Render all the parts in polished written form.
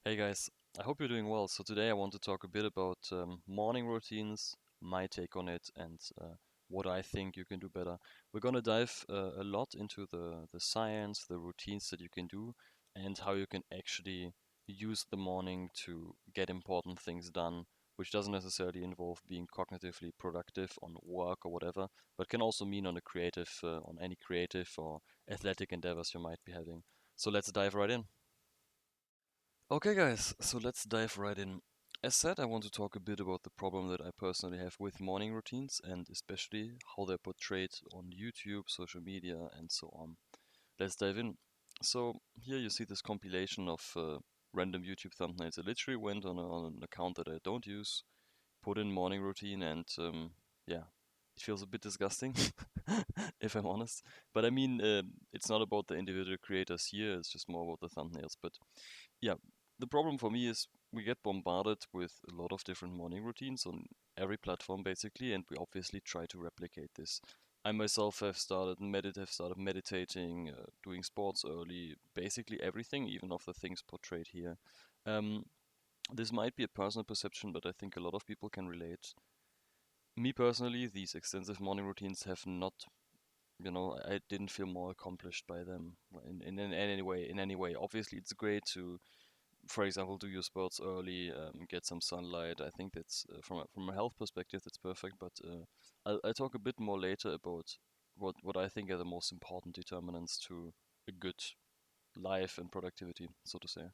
Hey guys, I hope you're doing well. So today I want to talk a bit about morning routines, my take on it, and what I think you can do better. We're gonna dive a lot into the science, the routines that you can do, and how you can actually use the morning to get important things done, which doesn't necessarily involve being cognitively productive on work or whatever, but can also mean on any creative or athletic endeavors you might be having. So let's dive right in. Okay, guys, so let's dive right in. As said, I want to talk a bit about the problem that I personally have with morning routines and especially how they're portrayed on YouTube, social media, and so on. Let's dive in. So, here you see this compilation of random YouTube thumbnails. I literally went on an account that I don't use, put in morning routine, and yeah, it feels a bit disgusting, if I'm honest. But I mean, it's not about the individual creators here, it's just more about the thumbnails. But yeah, the problem for me is we get bombarded with a lot of different morning routines on every platform basically, and we obviously try to replicate this. I myself have started meditating, doing sports early, basically everything, even of the things portrayed here. Um, this might be a personal perception, but I think a lot of people can relate. Me personally, these extensive morning routines have not, I didn't feel more accomplished by them in any way. In any way, obviously, it's great to, for example, do your sports early, get some sunlight. I think that's from a health perspective, that's perfect. But I'll talk a bit more later about what I think are the most important determinants to a good life and productivity, so to say.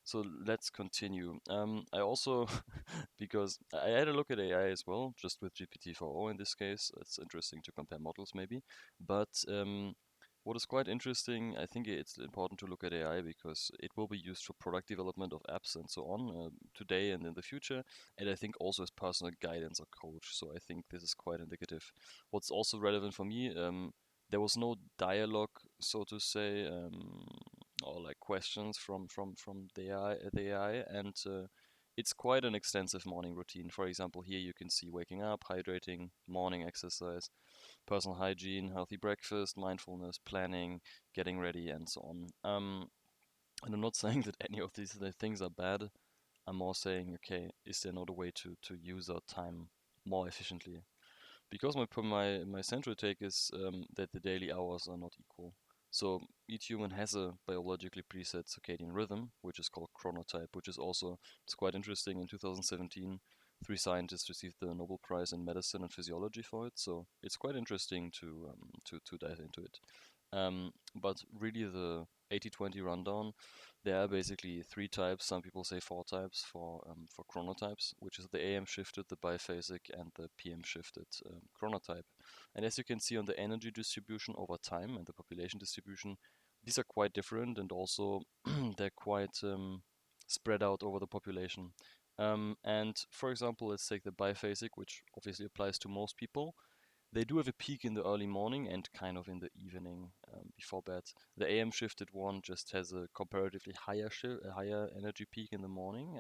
So let's continue. I also, because I had a look at AI as well, just with GPT-4o in this case. It's interesting to compare models maybe. But what is quite interesting, I think it's important to look at AI because it will be used for product development of apps and so on today and in the future. And I think also as personal guidance or coach. So I think this is quite indicative. What's also relevant for me, there was no dialogue, so to say, or like questions from the AI, and it's quite an extensive morning routine. For example, here you can see waking up, hydrating, morning exercise, personal hygiene, healthy breakfast, mindfulness, planning, getting ready, and so on. And I'm not saying that any of these things are bad. I'm more saying, okay, is there not a way to use our time more efficiently? Because my central take is that the daily hours are not equal. So each human has a biologically preset circadian rhythm, which is called chronotype, which is also it's quite interesting. In 2017, three scientists received the Nobel Prize in medicine and physiology for it. So it's quite interesting to dive into it. But really, the 80/20 rundown, there are basically three types. Some people say four types for chronotypes, which is the AM shifted, the biphasic, and the PM shifted chronotype. And as you can see on the energy distribution over time and the population distribution, these are quite different, and also they're quite spread out over the population. And for example, let's take the biphasic, which obviously applies to most people. They do have a peak in the early morning and kind of in the evening before bed. The AM shifted one just has a comparatively a higher energy peak in the morning,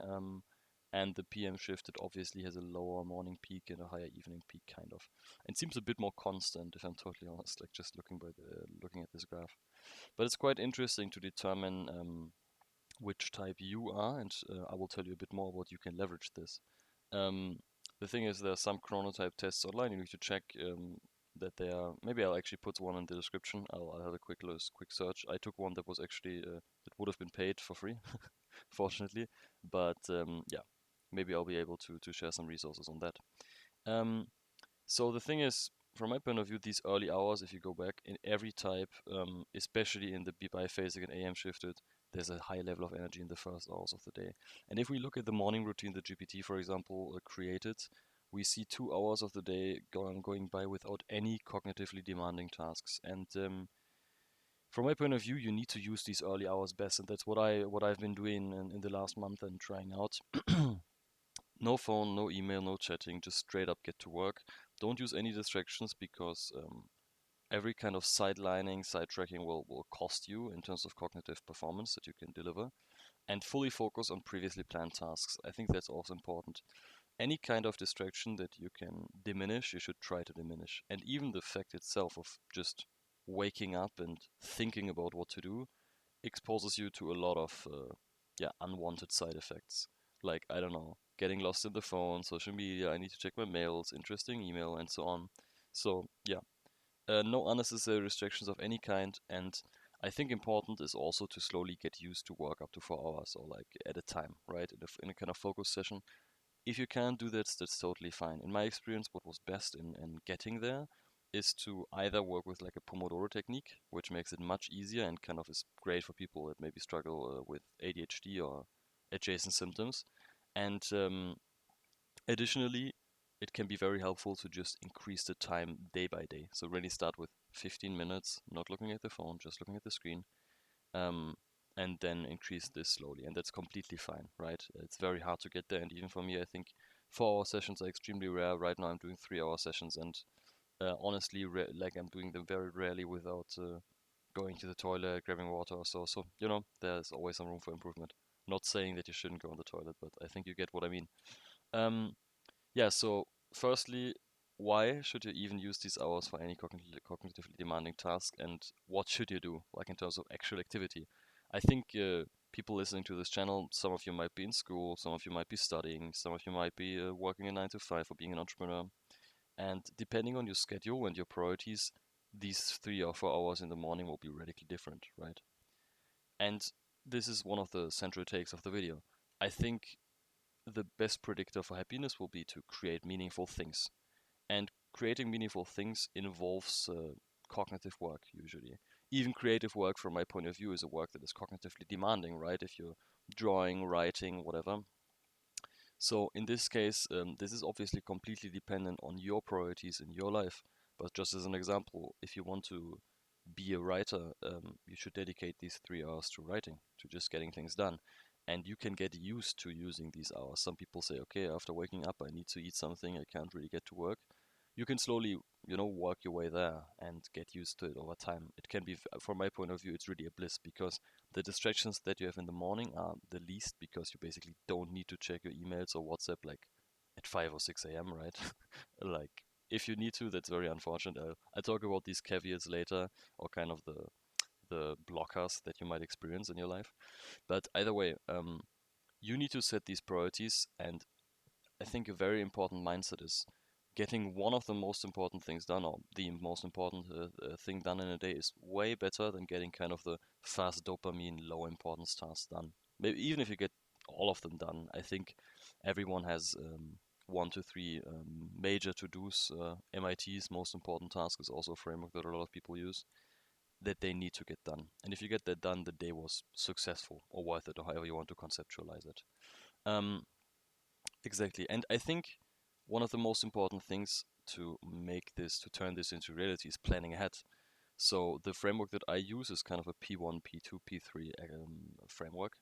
and the PM shifted obviously has a lower morning peak and a higher evening peak, kind of. And seems a bit more constant, if I'm totally honest, like just looking at this graph. But it's quite interesting to determine which type you are, and I will tell you a bit more about you can leverage this. Um, the thing is, there are some chronotype tests online. You need to check that they are. Maybe I'll actually put one in the description. I'll have a quick search. I took one that was actually that would have been paid for free, fortunately. But yeah, maybe I'll be able to share some resources on that. Um, so the thing is, from my point of view, these early hours, if you go back in every type, especially in the biphasic and AM shifted, there's a high level of energy in the first hours of the day. And if we look at the morning routine that GPT, for example, created, we see 2 hours of the day going by without any cognitively demanding tasks. And from my point of view, you need to use these early hours best, and that's what I've been doing in the last month and trying out. No phone, no email, no chatting, just straight up get to work. Don't use any distractions because every kind of sidelining, sidetracking will cost you in terms of cognitive performance that you can deliver. And fully focus on previously planned tasks. I think that's also important. Any kind of distraction that you can diminish, you should try to diminish. And even the fact itself of just waking up and thinking about what to do exposes you to a lot of yeah, unwanted side effects. Like, I don't know, getting lost in the phone, social media, I need to check my mails, interesting email, and so on. So, yeah, no unnecessary restrictions of any kind. And I think important is also to slowly get used to work up to 4 hours or like at a time, right? In a kind of focus session. If you can't do that, that's totally fine. In my experience, what was best in getting there is to either work with like a Pomodoro technique, which makes it much easier and kind of is great for people that maybe struggle with ADHD or adjacent symptoms. And additionally, it can be very helpful to just increase the time day by day. So really start with 15 minutes, not looking at the phone, just looking at the screen, um, and then increase this slowly. And that's completely fine, right? It's very hard to get there. And even for me, I think 4 hour sessions are extremely rare. Right now, I'm doing 3 hour sessions, and honestly, like I'm doing them very rarely without going to the toilet, grabbing water or so. So, there's always some room for improvement. Not saying that you shouldn't go on the toilet, but I think you get what I mean. Um, yeah, so firstly, why should you even use these hours for any cognitively demanding task, and what should you do, like in terms of actual activity? I think people listening to this channel, some of you might be in school, some of you might be studying, some of you might be working a 9 to 5 or being an entrepreneur. And depending on your schedule and your priorities, these 3 or 4 hours in the morning will be radically different, right? And this is one of the central takes of the video. I think the best predictor for happiness will be to create meaningful things. And creating meaningful things involves cognitive work usually. Even creative work, from my point of view, is a work that is cognitively demanding, right? If you're drawing, writing, whatever. So in this case, this is obviously completely dependent on your priorities in your life. But just as an example, if you want to be a writer, you should dedicate these 3 hours to writing, to just getting things done. And you can get used to using these hours. Some people say, okay, after waking up, I need to eat something. I can't really get to work. You can slowly, work your way there and get used to it over time. It can be, from my point of view, it's really a bliss because the distractions that you have in the morning are the least because you basically don't need to check your emails or WhatsApp like at 5 or 6 a.m., right? Like, if you need to, that's very unfortunate. I'll talk about these caveats later or kind of the blockers that you might experience in your life. But either way, you need to set these priorities, and I think a very important mindset is getting one of the most important things done, or the most important thing done in a day, is way better than getting kind of the fast dopamine, low importance tasks done. Maybe even if you get all of them done, I think everyone has 1 to 3 major to-dos. MIT's most important task is also a framework that a lot of people use that they need to get done. And if you get that done, the day was successful or worth it, or however you want to conceptualize it. Um, Exactly. And I think one of the most important things to turn this into reality is planning ahead. So the framework that I use is kind of a P1, P2, P3 framework,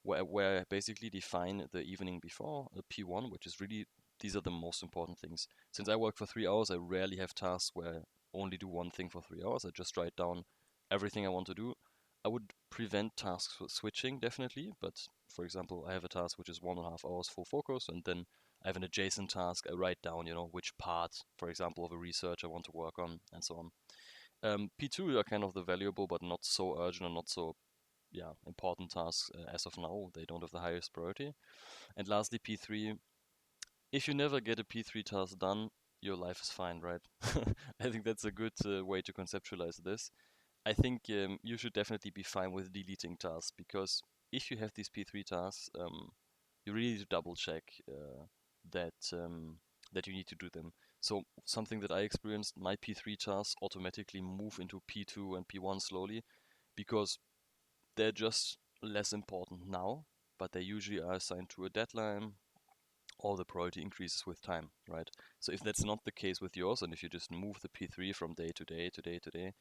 where I basically define the evening before a P1, which is really, these are the most important things. Since I work for 3 hours, I rarely have tasks where I only do one thing for 3 hours. I just write down everything I want to do. I would prevent tasks switching definitely, but for example, I have a task which is 1.5 hours full focus, and then I have an adjacent task. I write down, which part, for example, of a research I want to work on, and so on. P2 are kind of the valuable but not so urgent and not so important tasks as of now. They don't have the highest priority. And lastly, P3. If you never get a P3 task done, your life is fine, right? I think that's a good way to conceptualize this. I think you should definitely be fine with deleting tasks because if you have these P3 tasks, you really need to double check that that you need to do them. So something that I experienced, my P3 tasks automatically move into P2 and P1 slowly because they're just less important now, but they usually are assigned to a deadline or the priority increases with time, right? So if that's not the case with yours, and if you just move the P3 from day to day to day to day,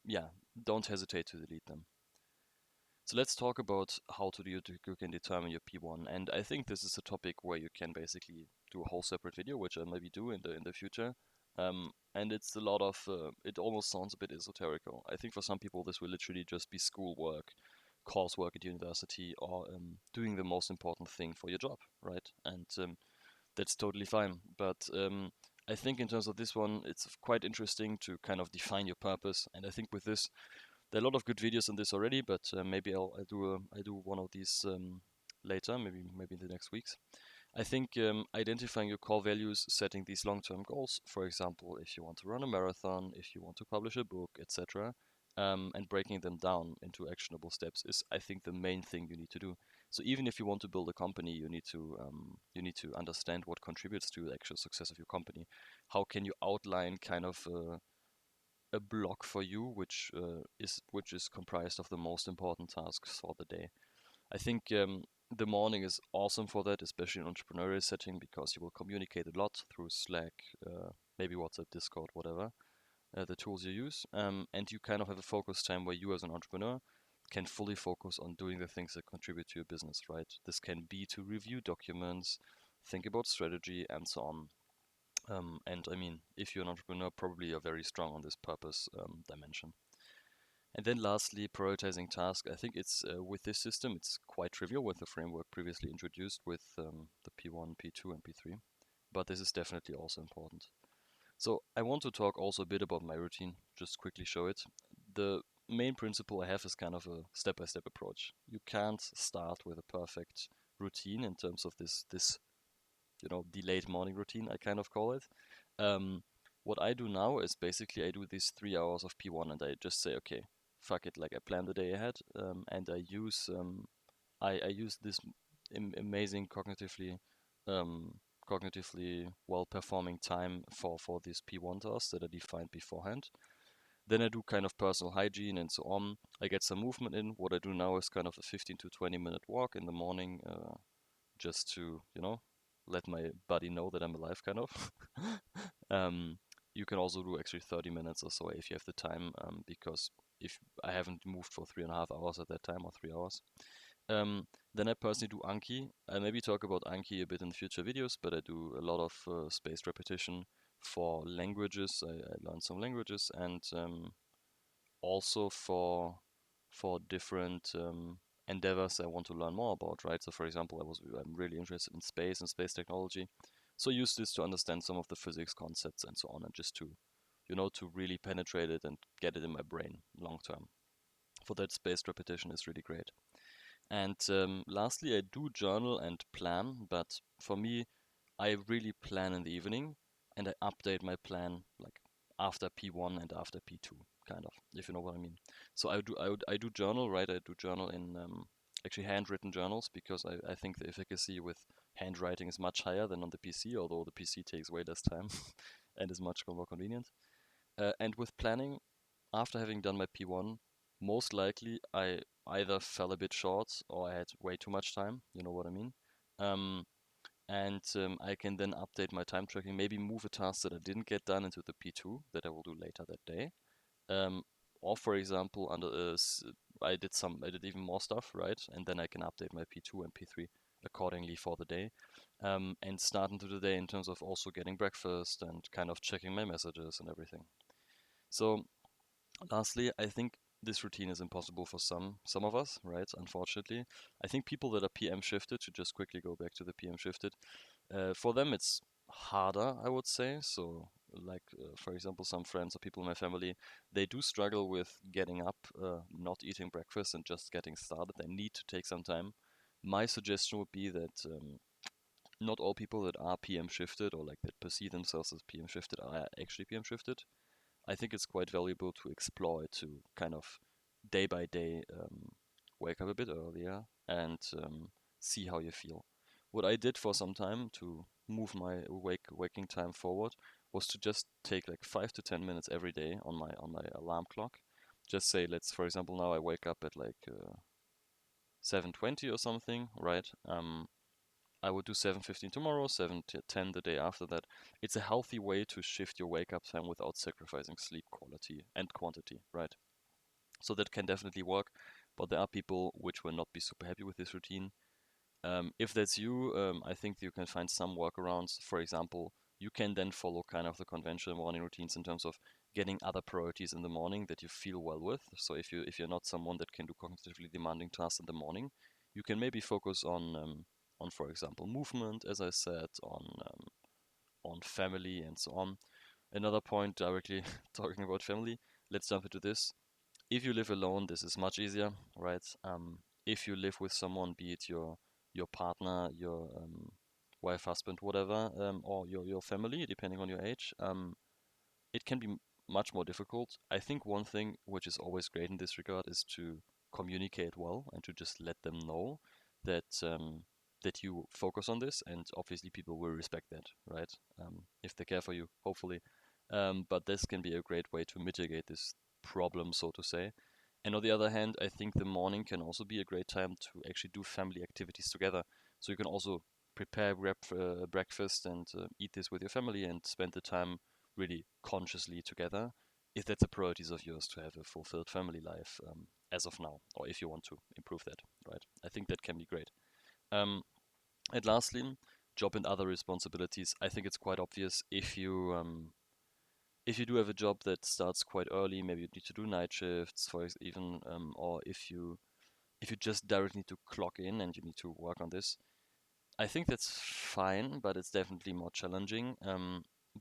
yeah, don't hesitate to delete them. So let's talk about how you can determine your P1. And I think this is a topic where you can basically do a whole separate video, which I'll maybe do in the future. And it's a lot of it almost sounds a bit esoterical. I think for some people this will literally just be schoolwork, coursework at university, or doing the most important thing for your job, right? And that's totally fine. But I think in terms of this one, it's quite interesting to kind of define your purpose. And I think with this, There are a lot of good videos on this already, but maybe I do one of these later, maybe in the next weeks. I think identifying your core values, setting these long-term goals, for example, if you want to run a marathon, if you want to publish a book, etc., and breaking them down into actionable steps is, I think, the main thing you need to do. So even if you want to build a company, you need to understand what contributes to the actual success of your company. How can you outline kind of a block for you, which is comprised of the most important tasks for the day. I think the morning is awesome for that, especially in entrepreneurial setting, because you will communicate a lot through Slack, maybe WhatsApp, Discord, whatever, the tools you use. And you kind of have a focus time where you as an entrepreneur can fully focus on doing the things that contribute to your business, right? This can be to review documents, think about strategy, and so on. And I mean, if you're an entrepreneur, probably you're very strong on this purpose dimension. And then lastly, prioritizing tasks. I think it's with this system, it's quite trivial with the framework previously introduced with the P1, P2, and P3. But this is definitely also important. So I want to talk also a bit about my routine, just quickly show it. The main principle I have is kind of a step-by-step approach. You can't start with a perfect routine in terms of this delayed morning routine, I kind of call it. Um, what I do now is basically I do these 3 hours of P1 and I just say, okay, fuck it, like I plan the day ahead, and I use this amazing um, cognitively well performing time for these P1 tasks that are defined beforehand. Then I do kind of personal hygiene and so on. I get some movement in. What I do now is kind of a 15 to 20-minute walk in the morning, just to, let my body know that I'm alive, kind of. um, you can also do actually 30 minutes or so if you have the time, because if I haven't moved for 3.5 hours at that time or 3 hours. Then I personally do Anki. I maybe talk about Anki a bit in future videos, but I do a lot of spaced repetition for languages. I learned some languages and also for different endeavors I want to learn more about, right? So for example, I'm really interested in space and space technology. So I use this to understand some of the physics concepts and so on, and just to, to really penetrate it and get it in my brain long term. For that, spaced repetition is really great. And lastly, I do journal and plan, but for me, I really plan in the evening and I update my plan like after P1 and after P2, kind of, if you know what I mean. So I do journal, right? I do journal in actually handwritten journals because I think the efficacy with handwriting is much higher than on the PC, although the PC takes way less time and is much more convenient. And with planning, after having done my P1, most likely I either fell a bit short or I had way too much time, you know what I mean? Um, and I can then update my time tracking, maybe move a task that I didn't get done into the P2 that I will do later that day. Um, or for example, I did even more stuff, right? And then I can update my P2 and P3 accordingly for the day. And start into the day in terms of also getting breakfast and kind of checking my messages and everything. So lastly, I think this routine is impossible for some of us, right? Unfortunately, I think people that are PM shifted, to just quickly go back to the PM shifted, for them it's harder, I would say. So, like for example, some friends or people in my family, they do struggle with getting up, not eating breakfast, and just getting started. They need to take some time. My suggestion would be that not all people that are PM shifted or like that perceive themselves as PM shifted are actually PM shifted. I think it's quite valuable to explore it, to kind of day by day wake up a bit earlier and see how you feel. What I did for some time to move my waking time forward was to just take like 5 to 10 minutes every day on my alarm clock. Just say, let's for example now I wake up at like 7:20 or something, right? I would do 7:15 tomorrow, 7 to 10 the day after that. It's a healthy way to shift your wake up time without sacrificing sleep quality and quantity, right? So that can definitely work, but there are people which will not be super happy with this routine. If that's you, I think you can find some workarounds. For example, you can then follow kind of the conventional morning routines in terms of getting other priorities in the morning that you feel well with. So if you're not someone that can do cognitively demanding tasks in the morning, you can maybe focus on for example movement, as I said, on family and so on. Another point directly talking about family. Let's jump into this. If you live alone, this is much easier, right? If you live with someone, be it your partner, your wife, husband, whatever, or your family, depending on your age, it can be much more difficult. I think one thing which is always great in this regard is to communicate well and to just let them know that that you focus on this, and obviously people will respect that, right? If they care for you, hopefully. But this can be a great way to mitigate this problem, so to say. And on the other hand, I think the morning can also be a great time to actually do family activities together. So you can also prepare breakfast and eat this with your family and spend the time really consciously together, if that's a priorities of yours to have a fulfilled family life as of now, or if you want to improve that, right? I think that can be great. Um, and lastly, job and other responsibilities. I think it's quite obvious if you do have a job that starts quite early, maybe you need to do night shifts, for even, or if you just directly need to clock in and you need to work on this. I think that's fine, but it's definitely more challenging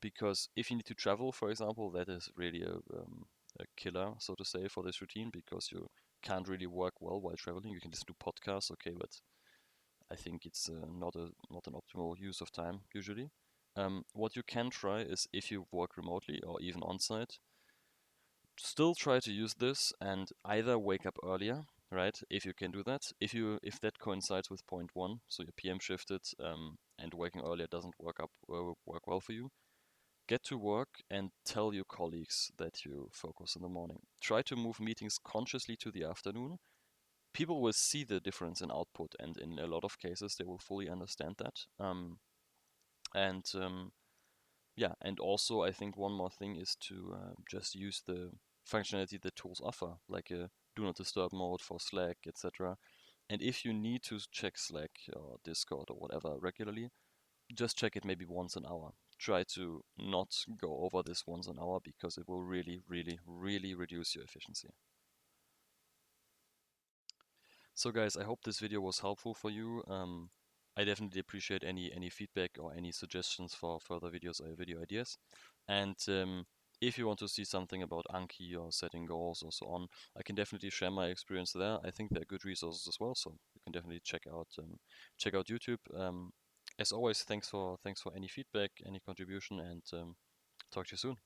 because if you need to travel, for example, that is really a killer, so to say, for this routine because you can't really work well while traveling. You can just do podcasts, okay, but I think it's not an optimal use of time usually. What you can try is if you work remotely or even on site, still try to use this and either wake up earlier, right? If you can do that. If that coincides with point one, so your PM shifted and waking earlier doesn't work well for you, get to work and tell your colleagues that you focus in the morning. Try to move meetings consciously to the afternoon. People will see the difference in output, and in a lot of cases, they will fully understand that. And Yeah, and also I think one more thing is to just use the functionality that tools offer, like a do not disturb mode for Slack, etc. And if you need to check Slack or Discord or whatever regularly, just check it maybe once an hour. Try to not go over this once an hour because it will really, really, really reduce your efficiency. So guys, I hope this video was helpful for you. I definitely appreciate any feedback or any suggestions for further videos or video ideas. And if you want to see something about Anki or setting goals or so on, I can definitely share my experience there. I think they're good resources as well, so you can definitely check out YouTube. As always, thanks for any feedback, any contribution, and talk to you soon.